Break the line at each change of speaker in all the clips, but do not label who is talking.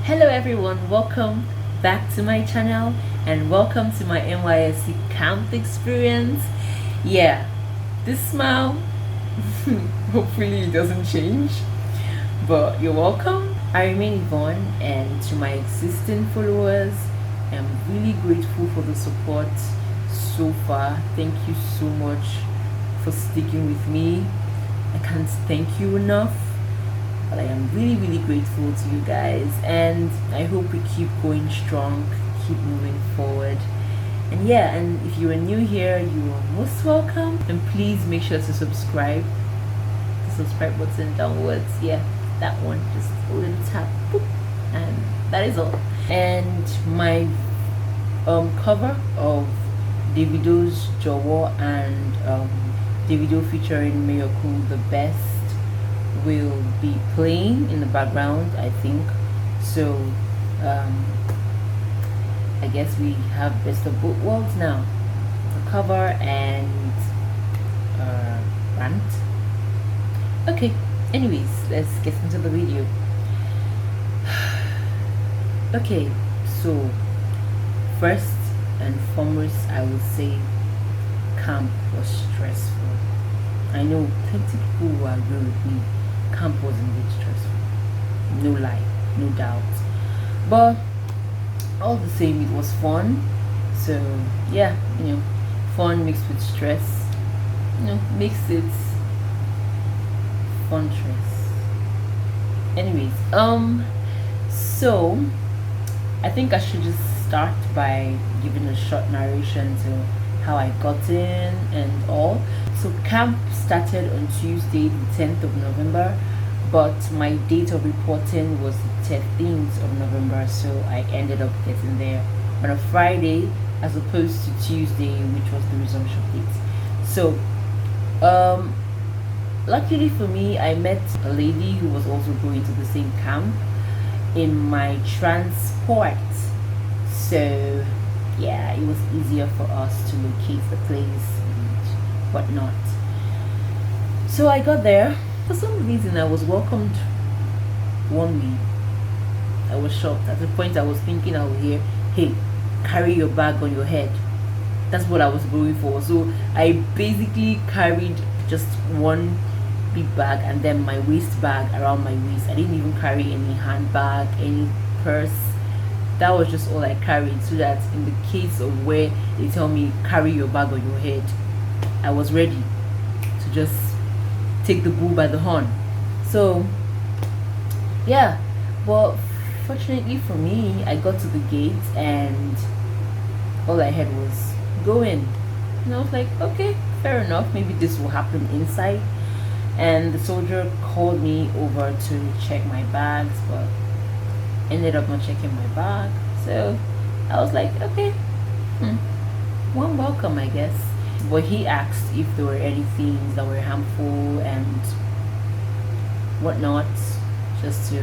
Hello everyone, welcome back to my channel and welcome to my NYSC camp experience. Yeah, this smile, hopefully it doesn't change, but you're welcome. I remain Yvonne, and to my existing followers, I'm really grateful for the support so far. Thank you so much for sticking with me. I can't thank you enough, but I am really grateful to you guys, and I hope we keep going strong, keep moving forward. And yeah, and if you are new here, you are most welcome, and please make sure to subscribe. The subscribe button downwards, yeah, that one, just a little tap, boop, and that is all. And my cover of Davido's Jowo and Davido featuring Miracle the Best will be playing in the background, I think. So I guess we have best of both worlds now, the cover and rant. Okay, anyways, let's get into the video. Okay, so first and foremost, I would say camp was stressful. I know plenty of people who agree with me. Camp was indeed stressful, no lie, no doubt, but all the same it was fun. So yeah, fun mixed with stress, makes it fun stress. Anyways, so I think I should just start by giving a short narration to how I got in and all. So camp started on Tuesday the 10th of November, but my date of reporting was the 13th of November, so I ended up getting there on a Friday as opposed to Tuesday, which was the resumption date. So luckily for me, I met a lady who was also going to the same camp in my transport. So yeah, it was easier for us to locate the place and whatnot. So I got there. For some reason, I was welcomed warmly. I was shocked. At the point, I was thinking I would hear, "Hey, carry your bag on your head." That's what I was going for. So I basically carried just one big bag and then my waist bag around my waist. I didn't even carry any handbag, any purse. That was just all I carried, so that in the case of where they tell me carry your bag on your head, I was ready to just take the bull by the horn. So yeah, but fortunately for me, I got to the gate and all I had was go in. And I was like, okay, fair enough, maybe this will happen inside. And the soldier called me over to check my bags, but ended up not checking my bag. So I was like, okay, one welcome, I guess. But he asked if there were any things that were harmful and whatnot, just to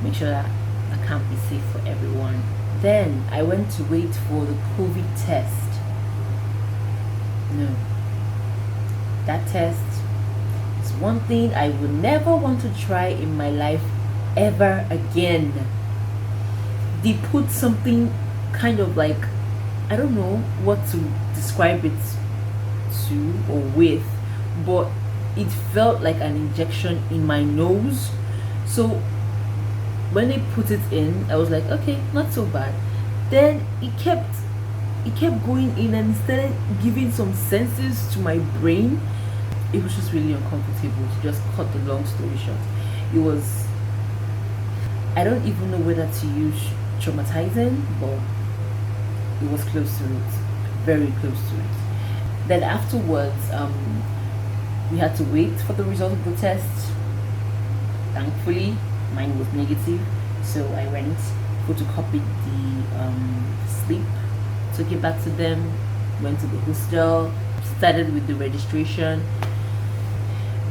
make sure that the camp is safe for everyone. Then I went to wait for the COVID test. No, that test is one thing I would never want to try in my life ever again. They put something kind of like, I don't know what to describe it to or with, but it felt like an injection in my nose. So when they put it in, I was like, okay, not so bad. Then it kept going in and started giving some senses to my brain. It was just really uncomfortable. To just cut the long story short, it was, I don't even know whether to use traumatizing, but it was close to it, very close to it. Then afterwards, we had to wait for the result of the test. Thankfully, mine was negative, so I went, photocopied the slip, took it back to them, went to the hostel, started with the registration.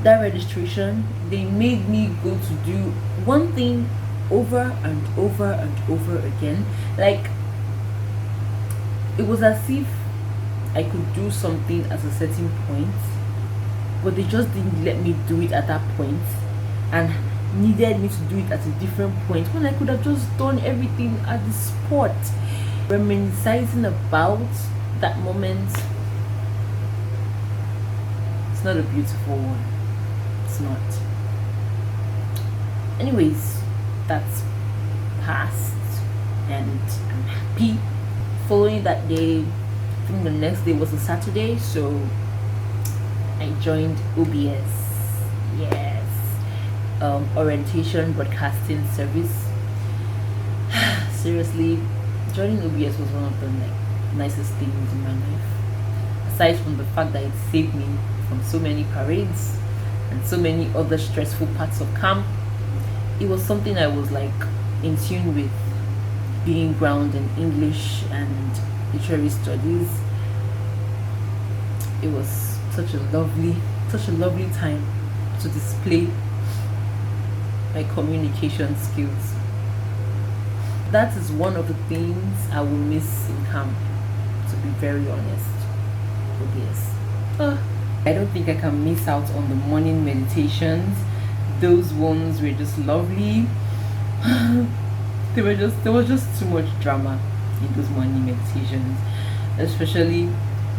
That registration, they made me go to do one thing over and over and over again. Like, it was as if I could do something at a certain point, but they just didn't let me do it at that point. And needed me to do it at a different point when I could have just done everything at the spot. Reminiscing about that moment, it's not a beautiful one. It's not. Anyways, that's past, and I'm happy. Following that day, I think the next day was a Saturday, so I joined OBS. Yes, orientation broadcasting service. Seriously, joining OBS was one of the nicest things in my life. Aside from the fact that it saved me from so many parades and so many other stressful parts of camp, it was something I was in tune with, being grounded in English and literary studies. It was such a lovely time to display my communication skills. That is one of the things I will miss in camp, to be very honest. Yes. I don't think I can miss out on the morning meditations. Those ones were just lovely. There was just too much drama in those morning meditations, especially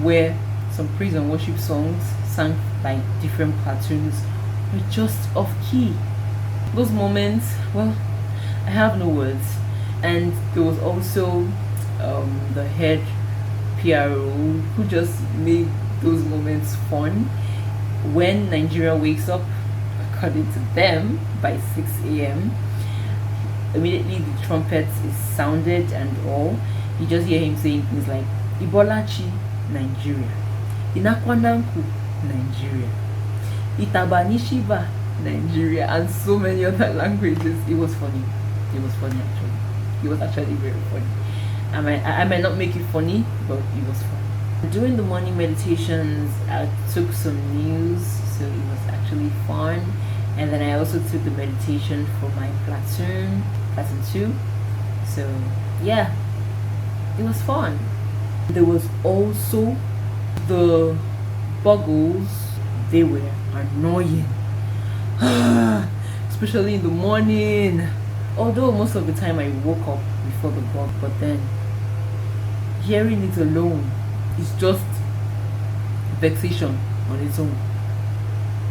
where some praise and worship songs sung by different platoons were just off key. Those moments, well, I have no words. And there was also the head PRO who just made those moments fun. When Nigeria wakes up, according to them, by 6 a.m., immediately the trumpet is sounded and all. You just hear him saying things like Ibolachi, Nigeria, Inakwananku, Nigeria, Itabanishiba, Nigeria, and so many other languages. It was funny. It was funny actually. It was actually very funny. I might not make it funny, but it was fun. During the morning meditations, I took some news, so it was actually fun. And then I also took the meditation for my platoon 2. So yeah, it was fun. There was also the buggles. They were annoying, especially in the morning. Although most of the time I woke up before the bug, but then hearing it alone is just vexation on its own.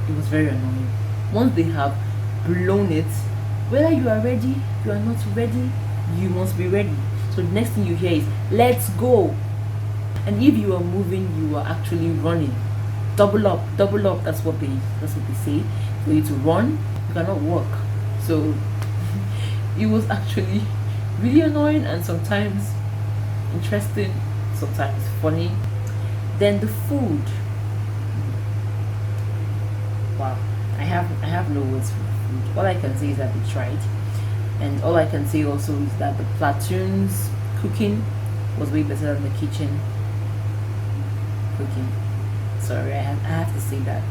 It was very annoying. Once they have blown it, whether you are ready, you are not ready, you must be ready. So the next thing you hear is let's go. And if you are moving, you are actually running. Double up. That's what they say. For you to run, you cannot walk. So it was actually really annoying and sometimes interesting, sometimes funny. Then the food. Wow. I have no words for the food. All I can say is that they tried. And all I can say also is that the platoon's cooking was way better than the kitchen cooking. Sorry, I have to say that.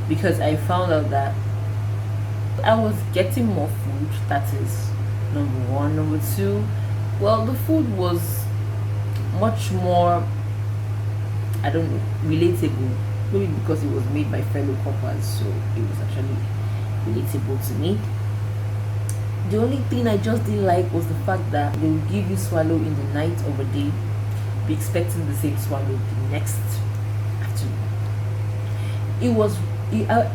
Because I found out that I was getting more food, that is number one. Number two, well, the food was much more, I don't know, relatable. Maybe because it was made by fellow coppers, so it was actually relatable to me. The only thing I just didn't like was the fact that they would give you swallow in the night or a day, be expecting the same swallow the next afternoon.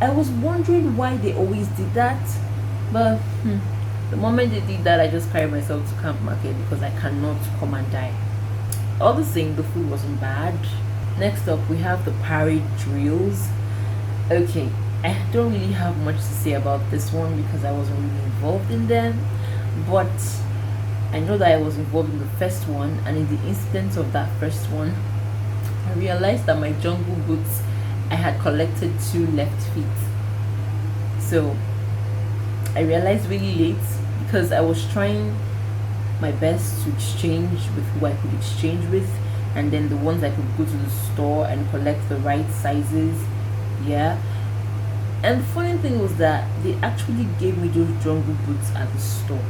I was wondering why they always did that, but the moment they did that, I just carried myself to camp market because I cannot come and die. All the same, the food wasn't bad. Next up, we have the parade drills. Okay, I don't really have much to say about this one because I wasn't really involved in them, but I know that I was involved in the first one, and in the incident of that first one, I realized that my jungle boots, I had collected 2 left feet. So I realized really late because I was trying my best to exchange with who I could exchange with, and then the ones I could go to the store and collect the right sizes. Yeah. And the funny thing was that they actually gave me those jungle boots at the store.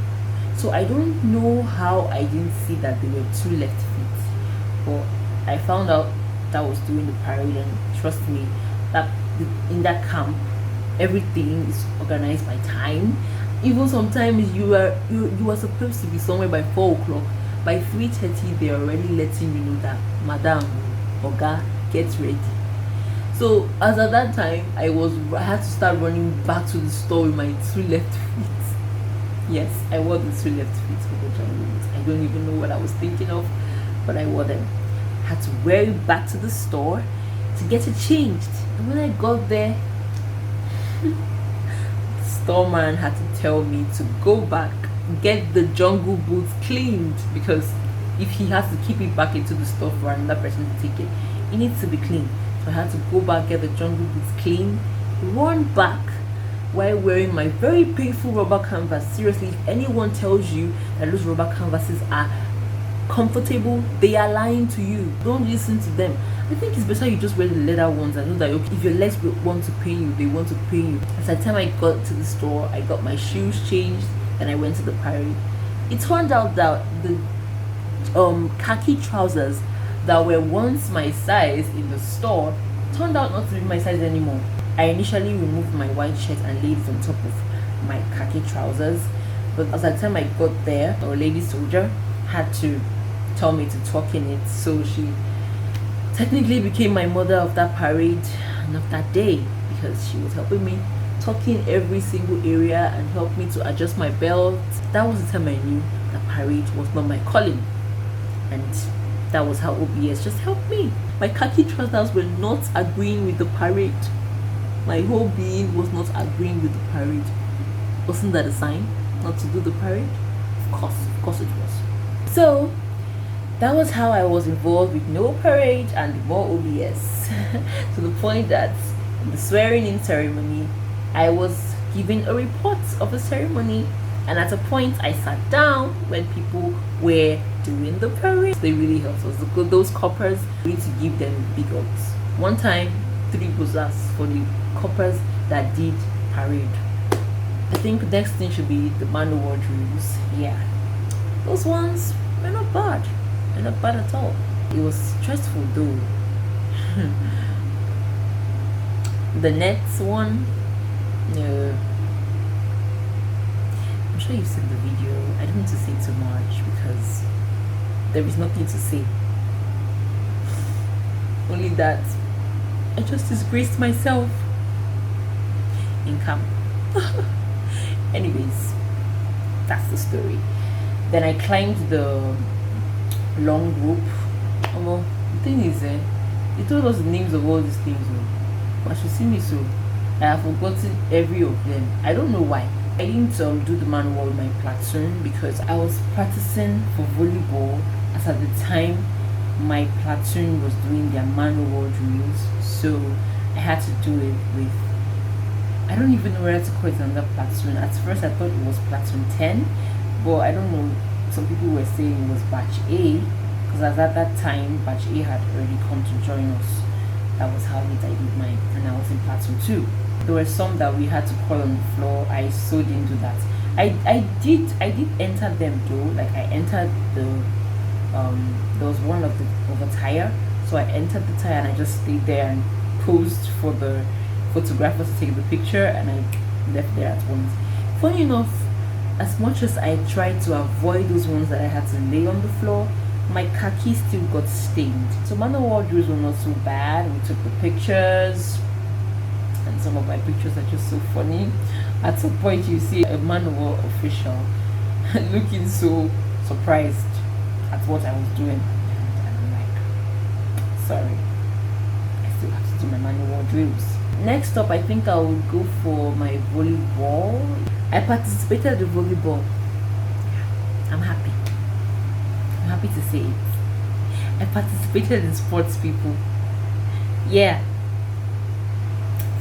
So I don't know how I didn't see that there were 2 left feet. But I found out that was during the parade, and trust me, that in that camp, everything is organized by time, Even sometimes you are supposed to be somewhere by 4 o'clock. By 3:30, they're already letting you know that Madam Oga, get ready. So as at that time, I had to start running back to the store with my 2 left feet. Yes, I wore the 2 left feet for the jungle. I don't even know what I was thinking of, but I wore them. Had to wear it back to the store to get it changed. And when I got there, the store man had to tell me to go back, get the jungle boots cleaned, because if he has to keep it back into the store for another person to take it, it needs to be clean. So I had to go back, get the jungle boots clean, run back while wearing my very painful rubber canvas. Seriously, if anyone tells you that those rubber canvases are comfortable, they are lying to you. Don't listen to them. I think it's better you just wear the leather ones and know that okay, if your legs want to pain you, they want to pain you. As the time I got to the store, I got my shoes changed and I went to the parade. It turned out that the khaki trousers that were once my size in the store turned out not to be my size anymore. I initially removed my white shirt and laid it on top of my khaki trousers, but as the time I got there, our lady soldier had to tell me to tuck in it, so she technically became my mother of that parade and of that day, because she was helping me tuck in every single area and help me to adjust my belt. That was the time I knew that parade was not my calling, and that was how OBS just helped me. My khaki trousers were not agreeing with the parade. My whole being was not agreeing with the parade. Wasn't that a sign not to do the parade? Of course it was. So that was how I was involved with no parade and more OBS. To the point that in the swearing in ceremony, I was giving a report of the ceremony, and at a point I sat down when people were doing the parade. They really helped us. Those coppers, we need to give them big ups. One time, 3 buzzers for the coppers that did parade. I think the next thing should be the man award drills. Yeah, those ones were not bad. They're not bad at all. It was stressful though. The next one, no. I'm sure you've seen the video. I don't need to say too much because there is nothing to say. Only that I just disgraced myself in camp. Anyways, that's the story. Then I climbed the long rope. Well, the thing is, they told us the names of all these things, but you see me, so I have forgotten every of them. I don't know why. I didn't do the manual with my platoon because I was practicing for volleyball, as at the time my platoon was doing their manual drills, so I had to do it with, I don't even know whether to call it another platoon. At first I thought it was platoon 10, but I don't know, some people were saying it was batch A, because at that time batch A had already come to join us. That was how late I did mine, and I was in platoon 2. There were some that we had to call on the floor. I so didn't do that. I did enter them though. Like I entered the there was one of a tire, so I entered the tire and I just stayed there and posed for the photographer to take the picture, and I left there at once. Funny enough, as much as I tried to avoid those ones that I had to lay on the floor, my khaki still got stained. So manual wardrobes were not so bad. We took the pictures, and some of my pictures are just so funny. At some point you see a manual official looking so surprised at what I was doing, and I'm like, sorry, I still have to do my manual drills. Next up, I think I will go for my volleyball. I participated in volleyball. I'm happy to say it. I participated in sports, people. Yeah,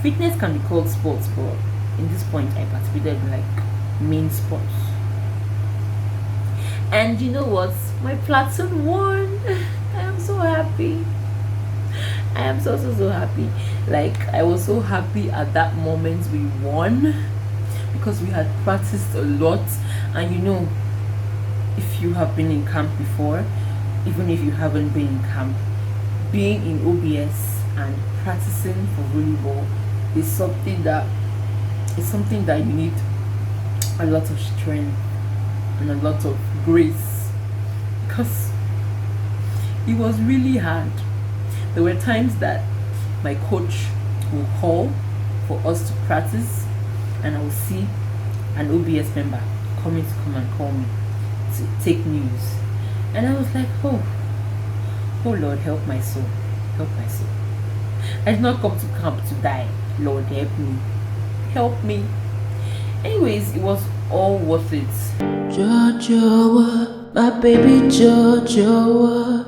fitness can be called sports, but in this point I participated in like main sports. And you know what, my platoon won. I am so happy. I am so happy. Like, I was so happy at that moment we won, because we had practiced a lot. And you know, if you have been in camp before, even if you haven't been in camp, being in OBS and practicing for volleyball is something that you need a lot of strength and a lot of grace, because it was really hard. There were times that my coach will call for us to practice, and I will see an OBS member coming to come and call me to take news, and I was like, oh Lord, help my soul, help my soul. I did not come to camp to die. Lord, help me, help me. Anyways, it was all worth it.
Jowo, my baby Jowo.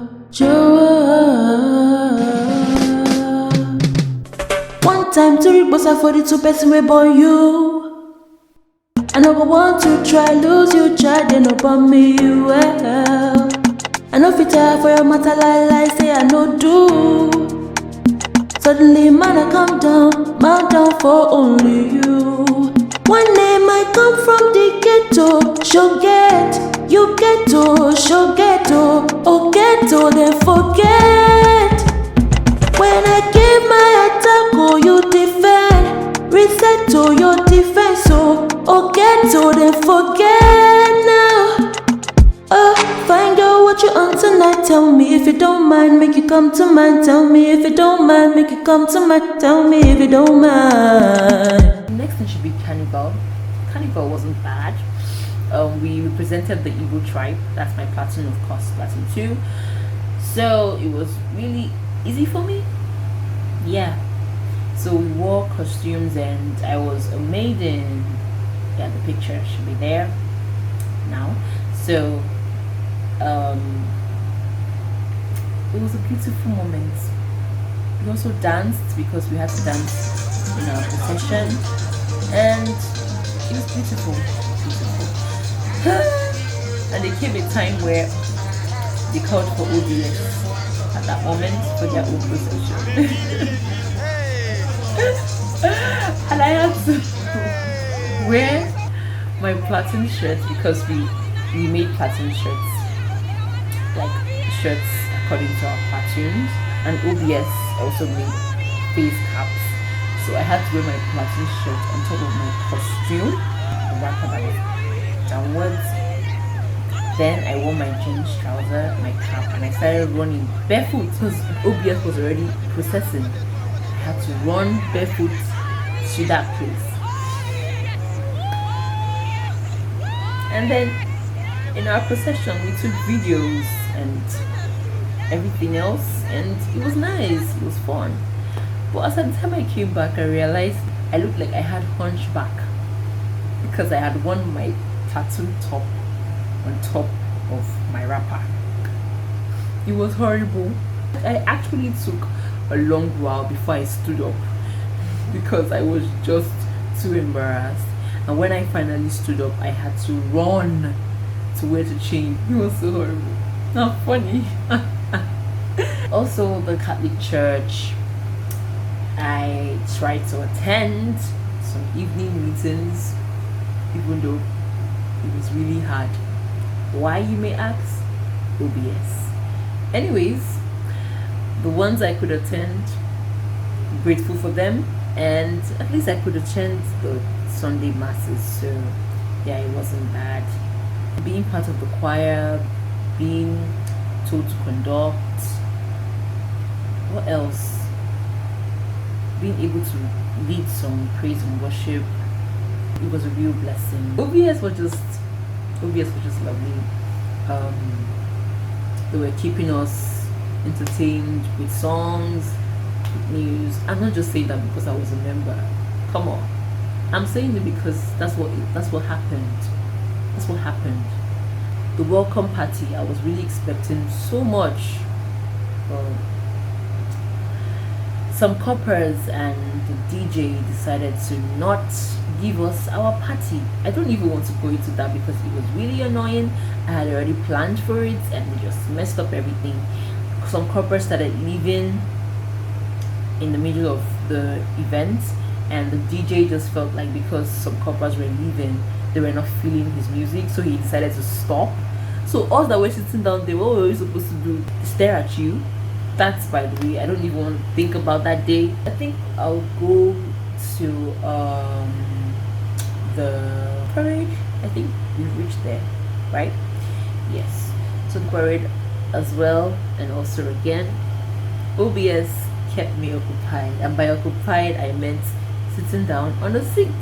One time to read bossa for the 2 person we born you. I no go want to try lose you, try they no born me well. I no fit tire for your matter like say I no do. Suddenly man I come down, man down for only you. One name I come from the ghetto, show get, you ghetto, show ghetto, oh ghetto, then forget. When I give my attack, oh you defend, reset to your defense, oh ghetto, then forget now. Find out what you on tonight, tell me if you don't mind, make you come to mind, tell me if you don't mind, make you come to mind, tell me if you don't mind.
Next thing should be Carnival. Carnival wasn't bad. We represented the Igbo tribe. That's my platoon, of course, platoon 2. So it was really easy for me. Yeah. So we wore costumes and I was a maiden. Yeah, the picture should be there now. So it was a beautiful moment. We also danced because we had to dance in our procession, and it was beautiful. And there came a time where they called for ODS at that moment for their own procession. And I had to wear my platoon shirt because we made platoon shirts, like shirts according to our platoons, and OBS also made face caps. So I had to wear my platoon shirt on top of my costume, the wrapper that was downwards. Then I wore my jeans trouser, my cap, and I started running barefoot because OBS was already processing. I had to run barefoot to that place. And then in our procession we took videos and everything else, and it was nice, it was fun. But as the time I came back, I realized I looked like I had hunchback because I had worn my platoon top on top of my wrapper. It was horrible. I actually took a long while before I stood up because I was just too embarrassed. And when I finally stood up, I had to run to where to change. It was so horrible. Not funny. Also, the Catholic Church, I tried to attend some evening meetings, even though it was really hard. Why, you may ask? OBS. Anyways, the ones I could attend, grateful for them, and at least I could attend the Sunday masses, so yeah, it wasn't bad. Being part of the choir, being told to conduct, what else? Being able to lead some praise and worship, it was a real blessing. OBS was just lovely. They were keeping us entertained with songs, with news. I'm not just saying that because I was a member. Come on, I'm saying it because that's what happened. That's what happened. The welcome party, I was really expecting so much. Some coppers and the DJ decided to not give us our party. I don't even want to go into that because it was really annoying. I had already planned for it and they just messed up everything. Some coppers started leaving in the middle of the event, and the DJ just felt like because some coppers were leaving, they were not feeling his music, so he decided to stop. So us that were sitting down there, what were we supposed to do? Stare at you? That's, by the way, I don't even want to think about that day. I think I'll go to the parade, I think we've reached there, right? Yes. So the parade as well, and also again, OBS kept me occupied, and by occupied I meant sitting down on the seats.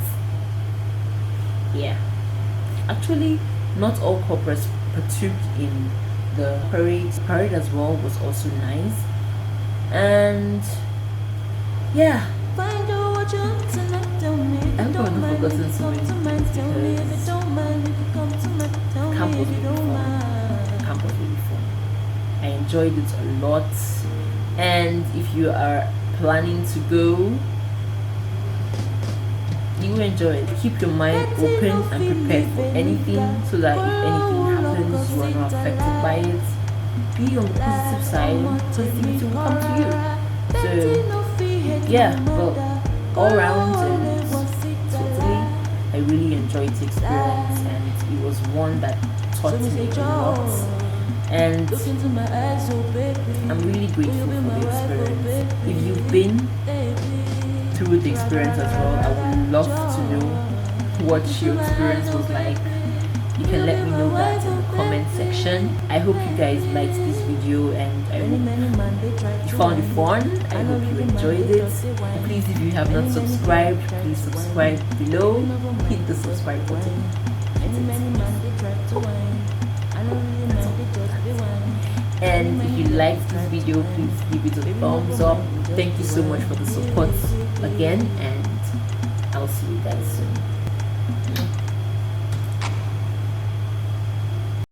Yeah, actually not all corporates partook in the parade as well was also nice. And yeah, I hope I've not forgotten so many things because camp was really fun. Camp was really fun. I enjoyed it a lot, and if you are planning to go, you will enjoy it. Keep your mind open and prepared for anything, so that if anything happens, you are not affected by it. Be on the positive side, positivity will come to you. So yeah, but all around and totally, I really enjoyed the experience, and it was one that taught me a lot. And I'm really grateful for the experience. If you've been through the experience as well, I would love to know what your experience was like. You can let me know that in the comment section. I hope you guys liked this video, and I hope you found it fun. I hope you enjoyed it. And please, if you have not subscribed, please subscribe below. Hit the subscribe button. And if you liked this video, please give it a thumbs up. Thank you so much for the support again, and I'll see you guys soon.